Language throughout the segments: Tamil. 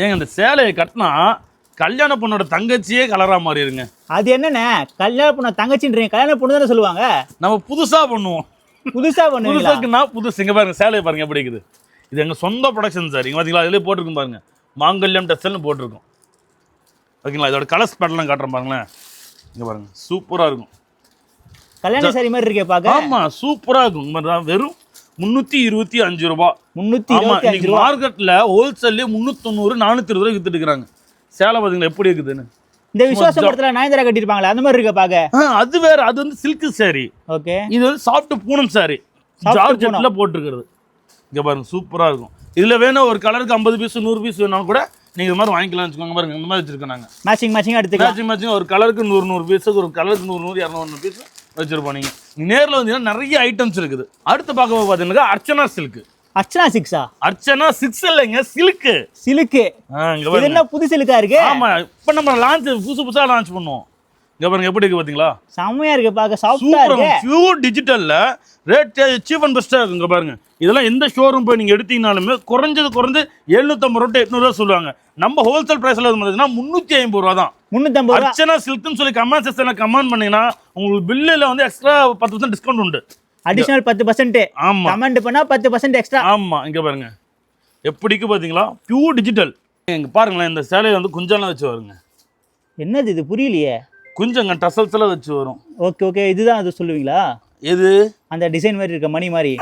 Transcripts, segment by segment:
ஏங்க இந்த சேலையை கட்டினா கல்யாண பொண்ணோட தங்கச்சியே கலரா மாறிடுங்க. அது என்னண்ணே கல்யாண பொண்ணு தங்கச்சின்றீங்க, கல்யாண பொண்ணு தானே சொல்லுவாங்க. நம்ம புதுசா பண்ணுவோம். புதுசா பண்ணுவீங்களா? புதுசாக்குன்னா புதுசு. இங்க பாருங்க சேலையை பாருங்க எப்படி இருக்குது. இது எங்க சொந்த ப்ரொடக்ஷன் சார். இங்க பாத்தீங்களா இதுலயே போட்டிருக்கும் பாருங்க, மாங்கல்யம் டெக்ஸ்டைல்னு போட்டிருக்கும். ஓகேங்களா, இதோட கலர்ஸ் பேட்டர்லாம் காட்டுறேன் பாருங்களேன். இங்க பாருங்க சூப்பரா இருக்கும். கல்யாண சாரி மாதிரி இருக்கே பாக்க. ஆமா சூப்பரா இருக்கும். இந்த மாதிரி வெறும் 325 ரூபாய். 325 ரூபாய். மார்க்கெட்ல ஹோல்சேல்லே 390 420 ரூபாய் வித்துட்டு இருக்காங்க. சேலை பாத்தீங்களா எப்படி இருக்குதுன்னு. இந்த விசுவாச படத்துல நயன்தாரா கட்டிருப்பாங்களே அந்த மாதிரி இருக்க பாக்க. அது வேற, அது வந்து சில்க் சாரி. ஓகே, இது வந்து சாஃப்ட் பூனம் சாரி, ஜார்ஜெட்ல போட்டுருக்கிறது. இங்க பாருங்க சூப்பரா இருக்கும். இதுல வேணும் ஒரு கலருக்கு 50 பீஸ் 100 பீஸ் வேணாலும் கூட நீங்க இது மாதிரி வாங்கிக்கலாம் வச்சுக்கோங்க. பாருங்க இந்த மாதிரி வச்சிருக்கோம் நாங்க. மேட்சிங் எடுத்துக்கலாம். மேட்சிங் ஒரு கலருக்கு 100 பீஸ், ஒரு கலருக்கு 100 200 பீஸ் வச்சிருப்போம். நீங்க நேர்ல வந்தீங்கன்னா நிறைய ஐட்டம்ஸ் இருக்குது. அடுத்து பார்க்க பாத்தீங்கன்னா அர்ச்சனா சில்க். அர்ச்சனா சிக்ஸா? அர்ச்சனா 6 இல்லைங்க, சில்க். சில்க். இது என்ன புது சில்கா இருக்கு? ஆமா, இப்ப நம்ம லான்ச் புதுசா லான்ச் பண்ணுவோம். இங்க பாருங்க எப்படி இருக்கு பாத்தீங்களா? செமையா இருக்கு பாக்க, சாஃப்ட்டா இருக்கு. பியூர் டிஜிட்டல்ல ரேட் சீப் அண்ட் பெஸ்டா இருக்கு. இங்க பாருங்க இதெல்லாம் எந்த ஷோரூம் போய் நீங்க எடுத்தீங்கனாலுமே குறைஞ்சது 750 ரூபாய் 800 ரூபாய் சொல்லுவாங்க. நம்ம ஹோல்சேல் பிரைஸ்ல பார்த்தீங்கன்னா 350 ரூபாய் தான். 350 ரூபாய். அர்ச்சனா சில்க்னு சொல்லி கமெண்ட் செக்ஷன்ல கமெண்ட் பண்ணீங்கன்னா உங்களுக்கு பில்லுல வந்து எக்ஸ்ட்ரா 10% டிஸ்கவுண்ட் உண்டு. அடிஷனல் 10%. ஆமா, கமெண்ட் பண்ணா 10% எக்ஸ்ட்ரா. ஆமா. இங்க பாருங்க எப்படிக்கு பாத்தீங்களா, பியூர் டிஜிட்டல். இங்க பாருங்களேன் இந்த சேலையை வந்து குஞ்செல்லாம் வச்சு வருங்க. என்னது இது புரியலையே? குஞ்சங்க டசல்ஸ் எல்லாம் வச்சு வரும். ஓகே, இதுதான் அது சொல்லுவீங்களா? எது அந்த டிசைன் மாதிரி இருக்க மணி மாதிரி.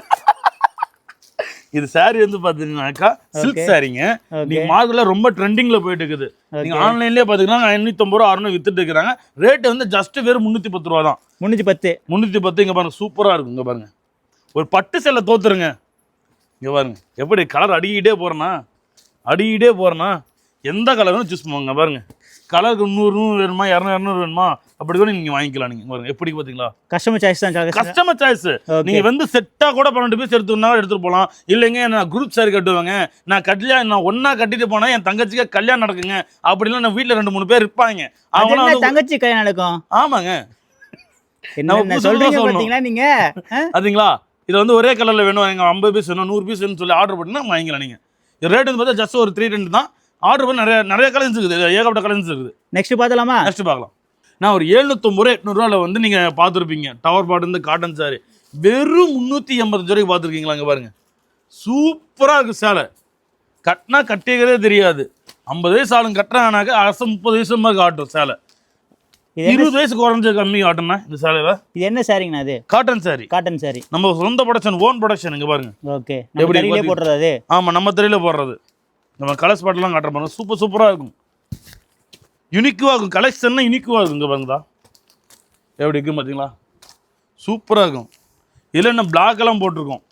இது சாரி வந்து பாத்தீங்கன்னாக்கா சில்க் சாரிங்க. நீங்க மார்க்கெட்ல ரொம்ப ட்ரெண்டிங்ல போயிட்டு இருக்குது. நீங்க ஆன்லைன்லயே பாத்தீங்கன்னா 550 ரூபாய் 600 வித்துட்டு இருக்காங்க. ரேட் வந்து ஜஸ்ட் வெறும் 310 ரூபாய் தான். 310. இங்க பாருங்க சூப்பரா இருக்கும். இங்க பாருங்க ஒரு பட்டு சேலை தோத்துருங்க. இங்க பாருங்க எப்படி கலர் அடிக்கிட்டே போறேன்னா எந்த கலரும் சூஸ் பண்ணுவாங்க. பாருங்க கலருக்கு 100 வேணுமா 200 வேணுமா அப்படி கூட நீங்க வாங்கிக்கலாம். நீங்க பாருங்க எப்படி பாத்தீங்களா, கஸ்டமர் சாய்ஸ் தான். Customer choice. நீங்க வந்து செட்டா கூட 12 பீஸ் எடுத்துட்டு போலாம். இல்லைங்க நான் குரூப் சாரி கட்டுவாங்க, நான் ஒன்னா கட்டிட்டு போனா என் தங்கச்சிக்கு கல்யாணம் நடக்குங்க அப்படிலாம் நான் வீட்டுல 2-3 பேர் இருப்பாங்க. அவங்க தங்கச்சி கல்யாணம் நடக்கும். ஆமாங்க, என்ன சொல்றீங்க பாத்தீங்களா நீங்க? அதுங்களா இது வந்து ஒரே கலர்ல வேணும், எங்க 50 பீஸ் வேணும் 100 பீஸ் வேணும்னு சொல்லி ஆர்டர் பண்ணா வாங்கிக்கலாம். நீங்க ரேட் வந்து பார்த்தா ஜஸ்ட் ஒரு 320 தான். ஆர்டர் பண்ண நிறைய கலர்ஸ் இருக்குது, ஏகப்பட்ட கலர்ஸ் இருக்குது. நெக்ஸ்ட் பார்க்கலாம். நான் ஒரு 750 ரூபாய் 800 ரூபாயில வந்து நீங்க பாத்துருப்பீங்க டவர் பாட் இந்த காட்டன் சாரி வெறும் 385 ரூபாய்க்கு பாத்துருக்கீங்களா? இங்க பாருங்க சூப்பரா இருக்கு சேலை. கட்டினா கட்டிக்கிறதே தெரியாது. 50 வயசு ஆளுங்க கட்டுறாங்கனாக்க அரசு 30 வயசு மாதிரி காட்டும் சேலை. 20 வயசு குறைஞ்ச கம்மி காட்டுனா இந்த சேலையில. இது என்ன சாரிங்கண்ணா? அது காட்டன் சாரி. நம்ம சொந்த ப்ரொடக்ஷன், ஓன் ப்ரொடக்ஷன். இங்க பாருங்க ஓகே, நம்ம தறியிலே போடுறது அது. ஆமா, நம்ம தறியில போடுறது. நம்ம கலர்ஸ் பாட்டெல்லாம் காட்டுற பாருங்க சூப்பரா இருக்கும். யூனிக்குவா இருக்கும், கலெக்ஷன்னா யூனிக்குவா இருக்கும். இங்க பாருங்கடா எப்படி இருக்கு பாத்தீங்களா, சூப்பரா இருக்கும். இதுல என்ன பிளாக் எல்லாம் போட்டிருக்கோம்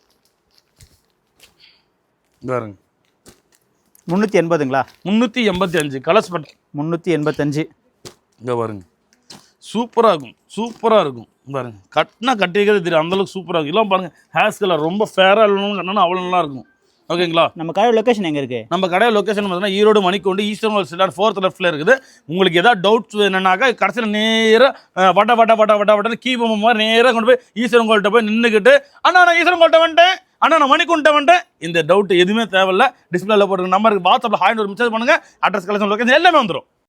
பாருங்க. 380ங்களா? 385 கலர்ஸ் பாட் 385. இங்க பாருங்க சூப்பரா இருக்கும் பாருங்க. கட்டினா கட்டிக்கிறதே தெரியும், அந்த அளவுக்கு சூப்பரா இருக்கும். எல்லாம் பாருங்க ஹேர் கலர் ரொம்ப ஃபேரா இல்லைன்னா அவ்வளோ நல்லா இருக்கும். ஓகேங்களா, நம்ம கடை லொகேஷன் எங்க இருக்கு? நம்ம கடை லொகேஷன் பார்த்தீங்கன்னா ஈரோடு மணிக்கொண்டு ஈஸ்டர்ன் ஹோல் சிலார் 4th லெஃப்ட்ல இருக்குது. உங்களுக்கு ஏதாவது டவுட்ஸ் என்னன்னாக்கா கடைசியில் நேராக வட்ட கீபம் மாதிரி நேராக கொண்டு போய் ஈஸ்வரன் கோல்கிட்ட போய் நின்றுக்கிட்டு அண்ணா நான் ஈஸ்வரன் கோல்கிட்ட வந்துட்டேன், அண்ணா நான் மணிக்கொண்டு வந்துட்டேன், இந்த டவுட் எதுவுமே தேவையில்ல. டிஸ்பிளேல போட்டுருக்க நம்பருக்கு வாட்ஸ்அப்ல ஹாய் ஒரு மெசேஜ் பண்ணுங்க. அட்ரஸ் கலெக்ஷன் லொகேஷன் எல்லாமே வந்துடும்.